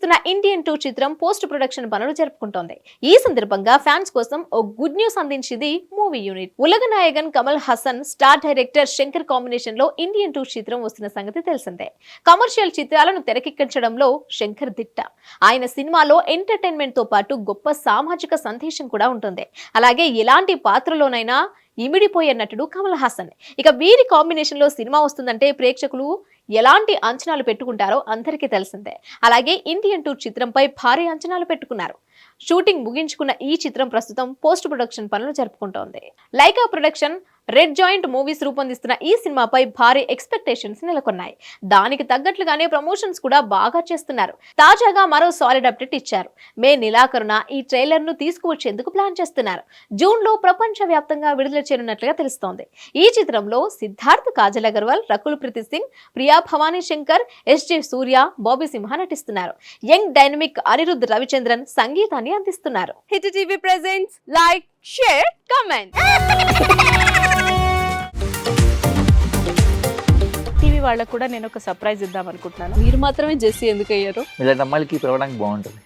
రూపొందిస్తున్న Indian 2 చిత్రం post production పనులు జరుపుకుంటోంది. ఈ సందర్భంగా ఫ్యాన్స్ కోసం ఓ గుడ్ న్యూస్ అందించింది movie unit. Ulaga Nayakan Kamal Haasan, star director Shankar combination లో ఇండియన్ 2 చిత్రం వస్తున్న సంగతి తెలిసిందే. కమర్షియల్ చిత్రాలను తెరకెక్కించడంలో శంకర్ దిట్ట. ఆయన సినిమాలో ఎంటర్టైన్మెంట్ తో పాటు గొప్ప సామాజిక సందేశం కూడా ఉంటుంది. అలాగే ఎలాంటి పాత్రలోనైనా ఇమిడిపోయే నటుడు కమల్ హాసన్. ఇక వీరి కాంబినేషన్ లో సినిమా వస్తుందంటే ప్రేక్షకులు ఎలాంటి అంచనాలు పెట్టుకుంటారో అందరికీ తెలిసిందే. అలాగే ఇండియన్ 2 చిత్రంపై భారీ అంచనాలు పెట్టుకున్నారు. షూటింగ్ ముగించుకున్న ఈ చిత్రం ప్రస్తుతం పోస్ట్ ప్రొడక్షన్ పనులు జరుపుకుంటోంది. లైకా ప్రొడక్షన్, రెడ్ జాయింట్ మూవీస్ రూపొందిస్తున్న ఈ సినిమాపై భారీ ఎక్స్పెక్టేషన్స్ నెలకొన్నాయి. దానికి తగ్గట్లుగానే ప్రమోషన్స్ కూడా బాగా చేస్తున్నారు. తాజాగా మరో సాలిడ్ అప్డేట్ ఇచ్చారు. మే నెలాఖరున ఈ ట్రైలర్ ను తీసుకువచ్చేందుకు ప్లాన్ చేస్తున్నారు. జూన్ లో ప్రపంచ వ్యాప్తంగా విడుదల చేయనున్నట్లుగా తెలుస్తోంది. ఈ చిత్రంలో సిద్ధార్థ్, కాజల్ అగర్వాల్, రకుల్ ప్రీత్ సింగ్, ప్రియా భవానీ శంకర్, ఎస్జే సూర్య, బాబీ సింహ నటిస్తున్నారు. యంగ్ డైనమిక్ అనిరుద్ రవిచంద్రన్ సంగీతాన్ని అందిస్తున్నారు. Hit TV presents like, share, comment. TV వాళ్ళకు కూడా నేను ఒక సర్ప్రైజ్ ఇద్దాం అనుకుంటున్నాను. మీరు మాత్రమే జెస్సీ ఎందుకు అయ్యారు? ఇలాంటి అమ్మాయిలకి పిలవడానికి బాగుంటుంది.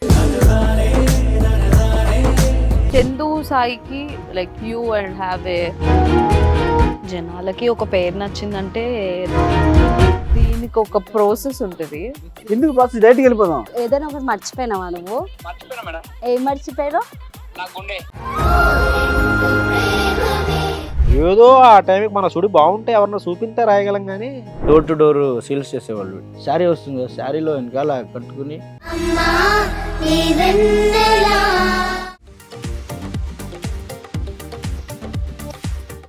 చందు సాయికి like you and have a జనాలకి ఒక పేరు నచ్చిందంటే దీనికి ఒక ప్రాసెస్ ఉంటుంది. ఎందుకు ప్రాసెస్ డైరెక్ట్‌గా వెళ్ళిపోదాం. ఏదైనా ఒకటి మర్చిపోయినావా నువ్వు? మర్చిపోయినా మేడం, ఏం మర్చిపోయావు? నా గుండె. ఏదో ఆ టైంకి మన సుడి బాగుంటే ఎవరన్నా చూపింటే రాయగలం కానీ డోర్ టు డోర్ సేల్స్ చేసేవాళ్ళు. శారీ వస్తుంది, శారీలో వెనకాల కట్టుకుని